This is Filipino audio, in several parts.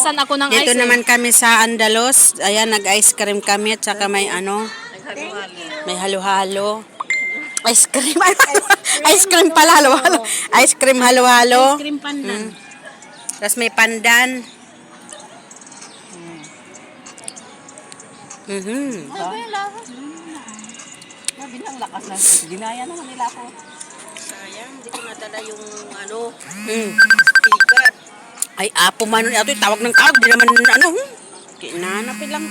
Naubusan ako ng Dito ice. naman kami sa Andalos. Ayan, nag-ice cream kami at saka may ano, may halo-halo. Ice cream. Ice cream pala, halo-halo. Ice cream halo-halo. Ice cream pandan. Tapos may pandan. Sabi ng lakas na. Ginaya naman nila ako. Sayang, hindi ko natala yung ano, Mm. speaker. Ay, apo man. Ito, tawag ng tawag. Di naman, ano, kinanapin lang.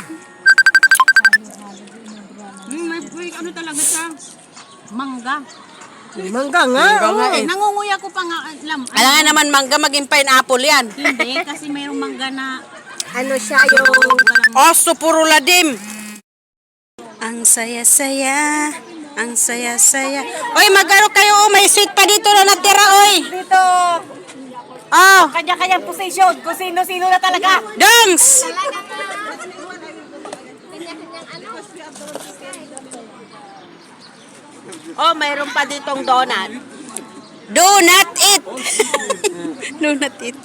May ano talaga siya? Mangga. Mangga nga. Mangga nga eh. Nangunguya ko pa nga. Alam nga naman, mangga maging pineapple yan. Hindi, kasi mayroong mangga na Ano siya yung... Oso, puro ladim. Ang saya-saya. Ang saya-saya. Oy, magano kayo? May seat pa dito na natira, oy. Dito, Oh, kanya-kanyang position. Kung sino-sino na talaga. Dongs! Oh, mayroon pa ditong donut. Do not eat. Do not eat.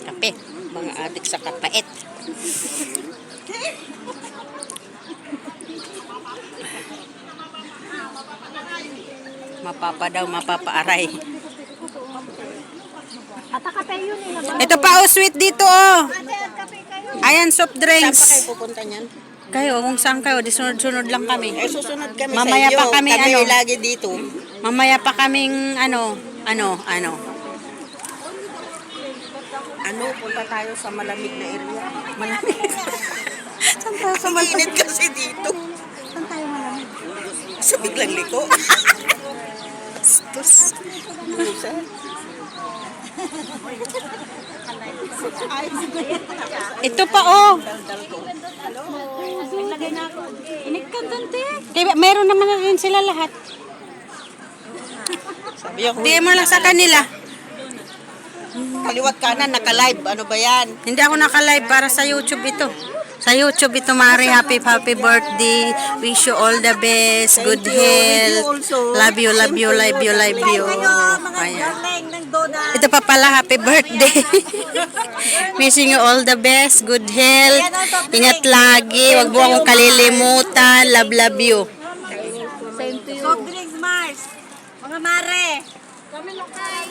Kape. Mga adik sa kapait. Mapapa daw, mapapaaray. Atakape yun eh. Ito pa, oh, sweet dito, oh. Ayan, soft Saan pa kayo drinks. pupunta niyan? Kayo, kung saan kayo, di sunod-sunod lang kami. Eh, susunod kami Mamaya sa inyo. pa kami, ano? lagi dito. Mamaya pa kaming, ano. Ano, punta tayo sa malamig na area. Malamig. Saan tayo sa Ang init kasi dito. Saan tayo malamig? Sa biglang liko. Tus. Ito pa, oh. Inikandante. Kaya, meron naman na rin sila lahat. Sabi ako, Bigay mo lang sa kanila. kaliwat kanan, naka-live. Ano ba yan? Hindi ako naka-live para sa YouTube ito. Sa YouTube ito, Mari. Happy birthday. Wish you all the best. Good health. Love you, love you, love you, love you. Ayan. ng donut. Ito pa pala, happy birthday. Wishing you all the best. Good health. Ingat lagi. Huwag mo akong kalilimutan. Love, love you. Soft drinks, Mars. Mga mare.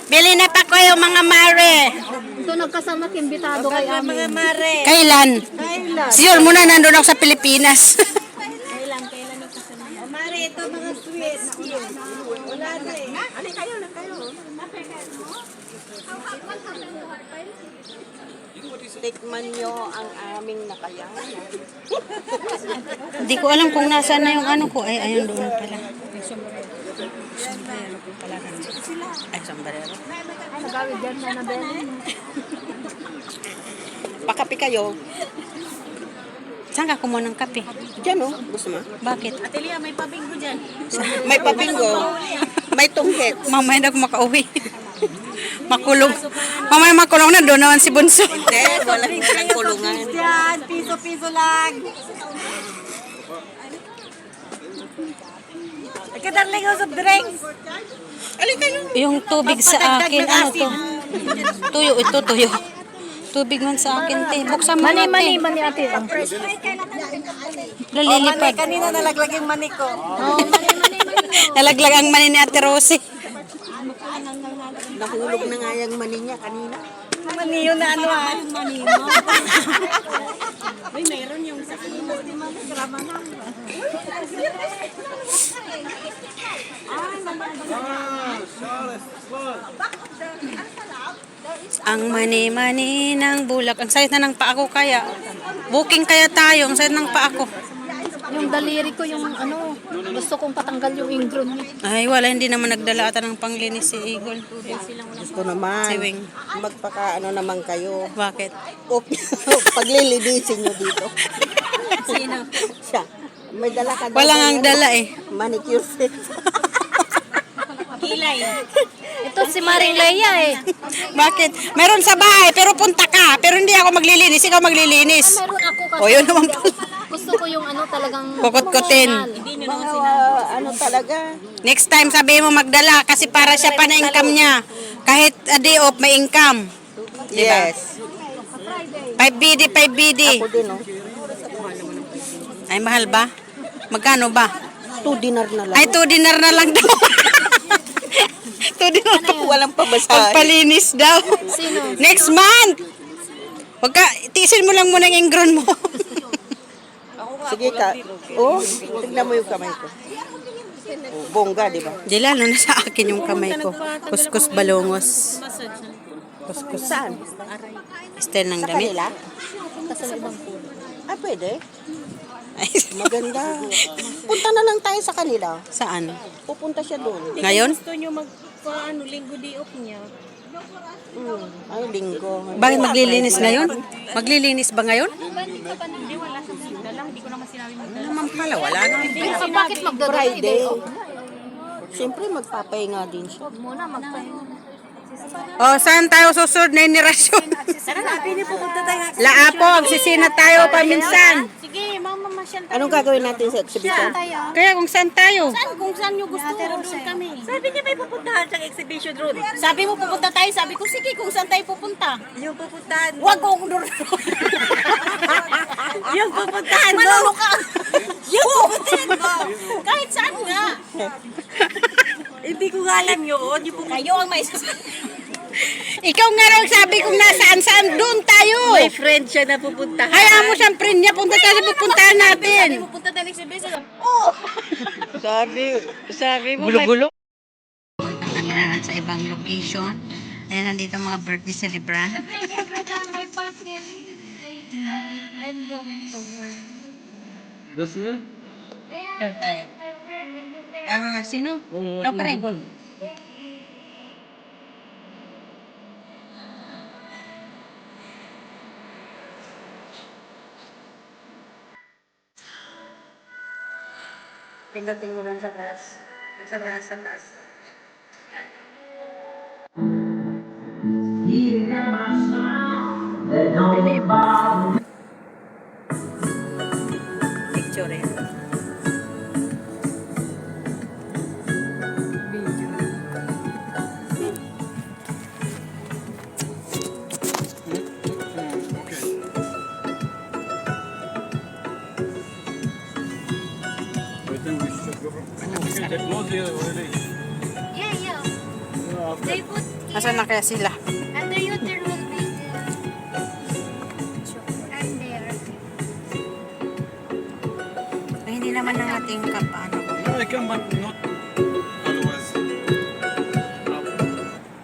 Bili na pa kayo, mga Mari. Ito nagkasama kimbitado kay Mga amin. mare. Kailan? Kailan? Sure muna, nandun ako sa Pilipinas. Kailan nagkasama. O mare, ito mga sweets. Wala na eh. Ali kayo na kayo. Tikman nyo ang aming nakayanan. Hindi ko alam kung nasaan na yung ano ko. Ay, ayun doon pala. Sombrero ko pala. Ay, sombrero. Sa gawin dyan na nabela. Pakapi kayo. Saan ka kumuha ng kape? Diyan o. Gusto mo? Bakit? Atelia, may pabinggo dyan. May papingo. May tunghets. Mamaya na ako makauwi. Makulong. Mamaya makulong na doon naman si Bunso. Hindi, walang kulungan. Yan, piso-piso lang. Kadarling of drinks. Ali kayo. Yung tubig sa akin, ano to? Tuyo, ito tuyo. Tubig man sa akin, te. Buksan mo na, te. Mani ate. Lalilipad. Kanina nalaglag yung manik ko. Nalaglag ang mani ni Ate Rosie. Nahulog na nga yung mani niya kanina. Mani yun na ano ah. Mani mo. Uy, mayroon yung sa grama na. Ang mani-mani ng bulak. Ang sakit na ng paa ko kaya. Booking kaya tayo. Ang sakit ng paa ko. Yung daliri ko yung ano, gusto kong patanggal yung ingrown niya. Ay, wala. Hindi naman nagdala ata ng panglinis si Eagle. Gusto naman. Si Wing. Magpakaano naman kayo. Bakit? Paglilinisin nyo dito. Sino? Siya. May dala ka daw. Wala ngang dala eh. Manicure set. Kilay. Ito si Maring Leia eh. Bakit? Meron sa bahay, pero punta ka. Pero hindi ako maglilinis. Ikaw maglilinis. Meron ako kasi O, yun naman pala. gusto ko yung ano talagang Kukut-kutin. original. Hindi nyo naman Mga ano talaga. Next time sabi mo magdala kasi para siya pa na income niya. Kahit a day off may income. Diba? Yes. 5 BD, 5 BD. Ako din, oh. Ay, mahal ba? Magkano ba? 2 dinar na lang. Ay, 2 dinar na lang daw. 2 dinar pa. Walang pabasahin. Pagpalinis daw. Next month! Wag ka, tiisin mo lang muna yung ingron mo. Sige ka. Oh, tignan mo yung kamay ko. Oh, bongga, di ba? Di lalo na sa akin yung kamay ko. Kuskus balongos. Kuskus. Saan? Style ng Sa damit. kanila? Ah, pwede. Ay, Maganda. Punta na lang tayo sa kanila. saan? Pupunta siya doon. Ngayon? Gusto nyo linggo di off niya. Ay, linggo. Bakit maglilinis ngayon? Maglilinis ba ngayon? Hindi, wala sa magdala. Hindi ko naman sinabi magdala. Naman pala, wala na. Bakit magdodrive? Friday. Siyempre, magpapahinga din siya. Muna magpahinga. O, saan tayo susunod na inirasyon? Tara na, pinipupunta tayo. Laapog, sisina tayo paminsan. Sige, mama, masyal tayo. Anong gagawin natin sa exhibition? Kaya kung saan tayo? Kung saan nyo gusto, doon kami. Sabi niya may pupuntahan siyang exhibition room. Sabi mo pupunta tayo, sabi ko sige, kung saan tayo pupunta. Yung pupuntahan mo. Huwag kong doon. Yung pupuntahan mo. Manalo ka. Yung pupuntahan mo. Kahit saan nga. Hindi ko nga alam yun. Kayo ang may Ikaw nga raw sabi kung nasaan-saan, doon tayo. may friend siya na pupuntahan. Hayaan mo siyang friend niya, punta tayo sa pupuntahan natin. Pupunta tayo exhibition. Sabi mo, Gulo-gulo. Ayan, sa ibang location. Ayan, nandito mga birthday celebrant. Sino? No, karen. Pindating mo lang sa taas. Sa taas. Picture yan. Yeah. They put Nasaan na kaya sila? and the uter will be and there. Ay, hindi naman ng ating kapaano. No, I can, but not otherwise.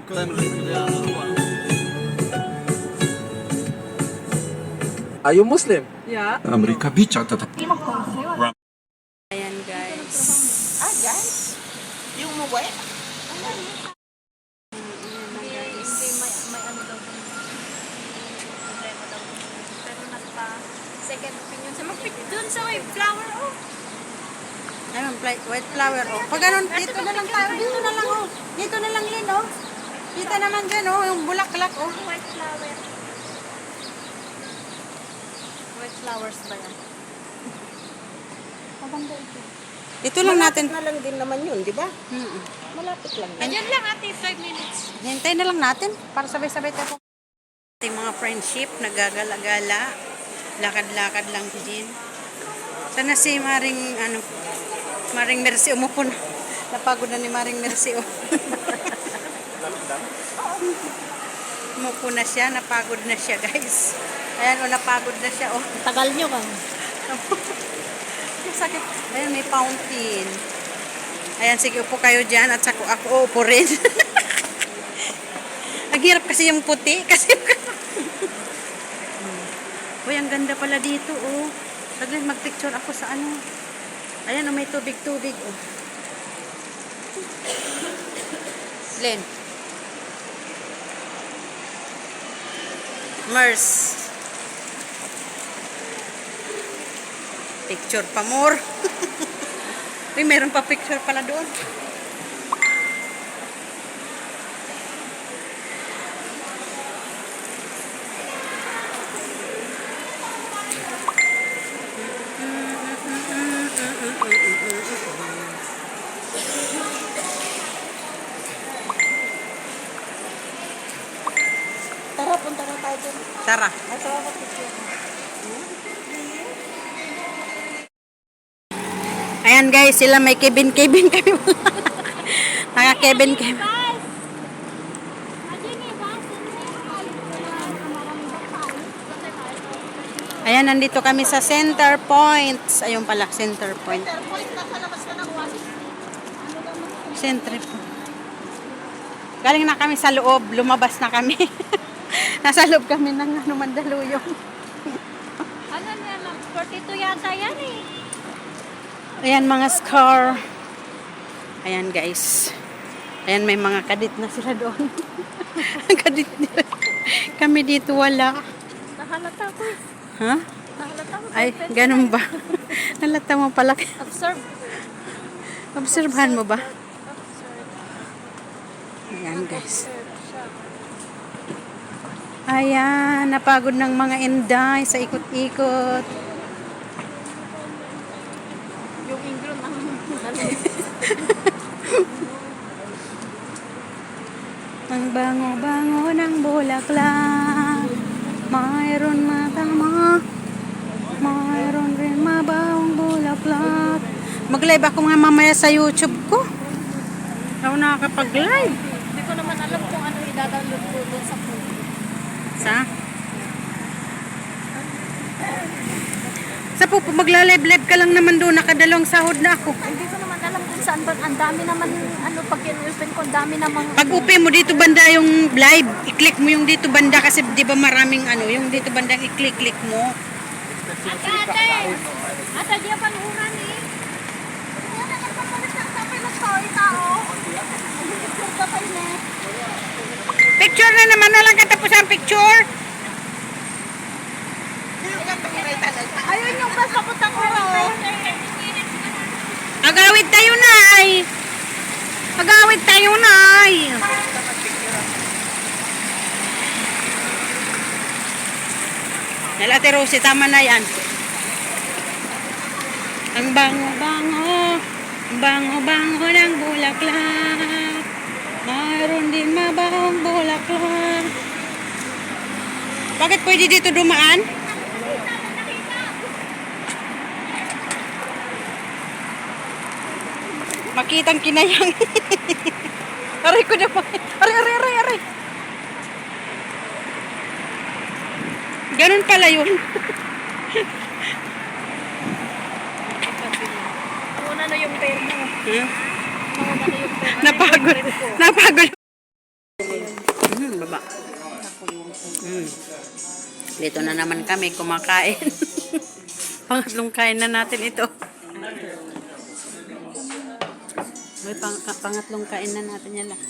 Because I'm looking there another one. Are you Muslim? Amerika bicha tata. Ayan guys. Ah, yan? Yung muwi? Second opinion sa doon sa may flower oh. Ayun, white flower. Oh. Pag ganun, dito na lang tayo. Dito na lang, oh. Dito na lang yun, oh. Kita naman dyan, oh. Yung bulaklak, oh. White flower. White flowers ba yan? Maganda ito. Dito lang natin. Na lang din naman yun, di ba? Mm-mm. Malapit lang. Ayan lang ate, 5 minutes. Hintay na lang natin para sabay-sabay tayo. Ating mga friendship, nagagala-gala. Lakad-lakad lang din. Sana si Maring Mercy umupo na. Napagod na ni Maring Mercy. Oh. Umupo na siya, napagod na siya guys. Ayan, napagod na siya. Oh. Tagal nyo ka. Sakit. Ayan, may fountain. Ayan, sige, upo kayo dyan at saka ako upo rin. Ang hirap kasi yung puti. Kasi uy, ang ganda pala dito, oh. Saglit, mag-picture ako sa ano. Ayan, oh, may tubig-tubig, oh. Len. Mers. Picture pa more. Uy, meron pa picture pala doon. Tara. Ayan guys, sila may Kevin kami. Naka-Kevin. Ayan, nandito kami sa Center Points. Ayun pala, Center Point. Center Point. Galing na kami sa loob, lumabas na kami. Nasa loob kami ng Mandaluyong. Ano na lang, 42 yata yan eh. Ayan mga scar. Ayan guys. Ayan may mga kadit na sila doon. Kadit nila. Kami dito wala. Nahalata ko eh. Ha? Nahalata ko. Ay, ganun ba? Nalata mo pala. Observe. Obserbahan mo ba? Ayan guys. Ayan, napagod ng mga Inday sa ikot-ikot. Yung ingro ng Ang bango-bango ng bulaklak. Mayroon matama. Mayroon rin mabawang bulaklak. Mag-live ako nga mamaya sa YouTube ko. Ako nakakapag-live. Hindi ko naman alam kung ano i-download ko doon sa phone. Sa? Sa pupo, magla-live-live ka lang naman doon. Nakadalawang sahod na ako. Hindi ko naman alam kung saan ba. Ang dami naman, ano, pag in-open ko, ang dami namang... Pag upi mo dito banda yung live, i-click mo yung dito banda kasi di ba maraming ano, yung dito banda i-click mo. Ate! Ate, di pa nuhunan eh. Wala ka pa pala sa tapay na story tao. Ang tapay na. Picture na naman na lang katapos ang picture. Ayun yung basta ko tanguro. Agawid tayo na ay. Agawid tayo na ay. Nalate Rosie, tama na yan. Ang bango-bango. Ang bango-bango ng bulaklak. Mayroon din mabawang bulaklak. Bakit pwede dito dumaan? Makitang kinayang. Aray ko na pa. Aray. Ganun pala yun. Una na yung pair mo. Huh? Una na yung pair. Napagod. Baba. Dito na naman kami kumakain. Pangatlong kain na natin ito. May pangatlong kain na natin yan lang.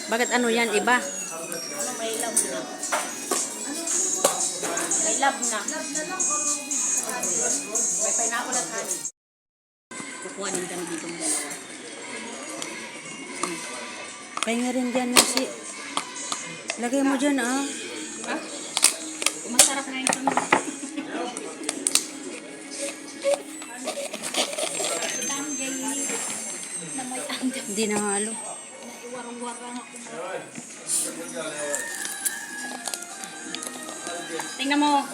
Bakit ano yan, iba? May love na. May love na. May pineapple at honey. Kukuha din kami dito ng dalawa. Kaya nga rin dyan si... Lagay mo dyan ah. Masarap na yung tunog. Hindi na halo. Iwarang-warang ako. Tingnan mo.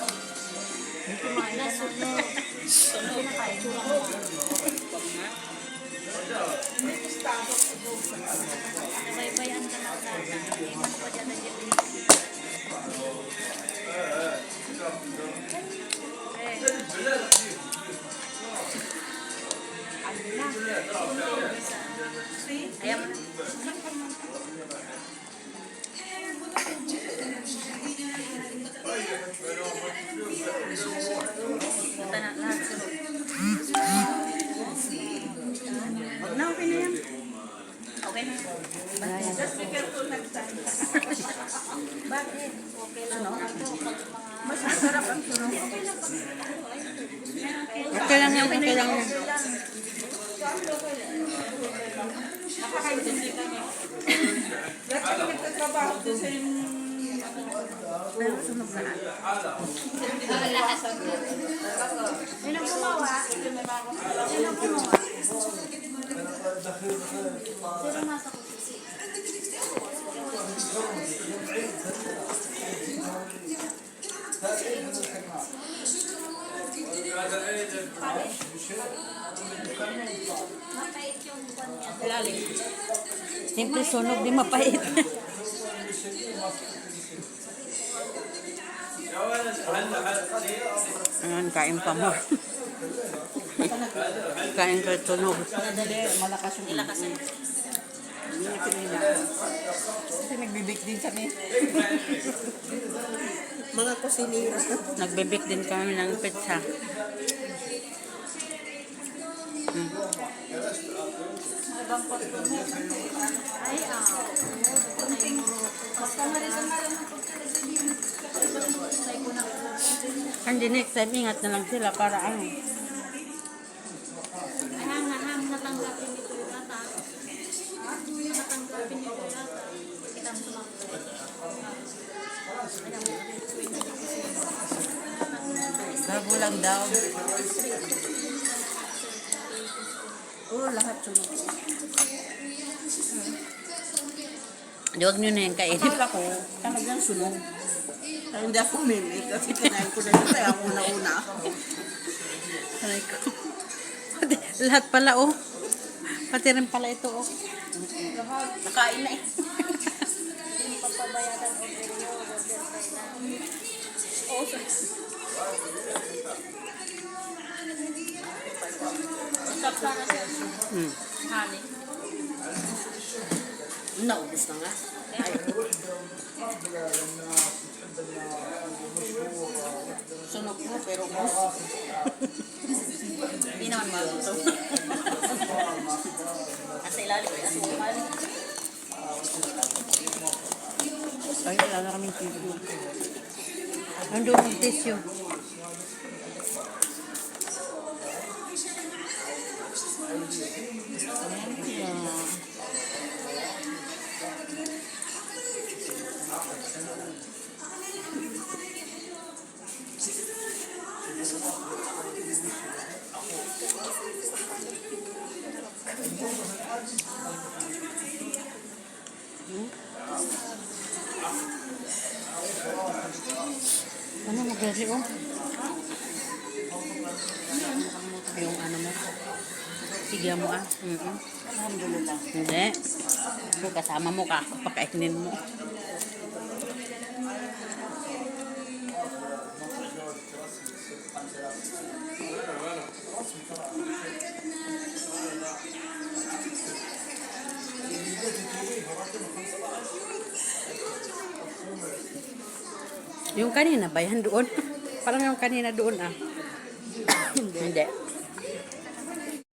Baybayan ka lang natin. Iwan pa dyan na dyan. Ayaw mo na. Punta na lahat sa loob. Huwag na, okay na yan. Okay na. Just be careful next time. Bakit? Okay lang. Mas masarap ang sunog. Okay lang yan, okay lang yan. Sino gumawa? Simple sunog, di mapait. Ayan, kain pa mo. Kain ka sunog. Malakas yung ilakas eh. Kasi nagbibig din kami. Mga kusinira. Nagbibik din kami ng pizza. Hindi, next time ingat na lang sila para ano. Hang natanggapin nito yung ata. Natanggapin nito yung ata. Kita mo lang. Bago lang daw. Oo, lahat sunog. Huwag nyo na yung kainin. Akala ko, talagang sunog. Kaya hindi ako mimik kasi kinain ko na ito kaya ako nauna. Aray ko. Pati, lahat pala oh. Pati rin pala ito oh. Nakain na eh. Honey. Naubos na nga. Sunog mo pero ubos. Hindi naman magusto. Nasa ilalim ko yung sumal. Ay, wala na kaming tissue. Nandun yung tissue. Ano mo, Gary, oh? Yung ano mo? Sigla mo, ah? Alhamdulillah. Hindi. Kung kasama mo ka, pakainin mo. Yung kanina ba yan doon? Parang yung kanina doon ah. Hindi.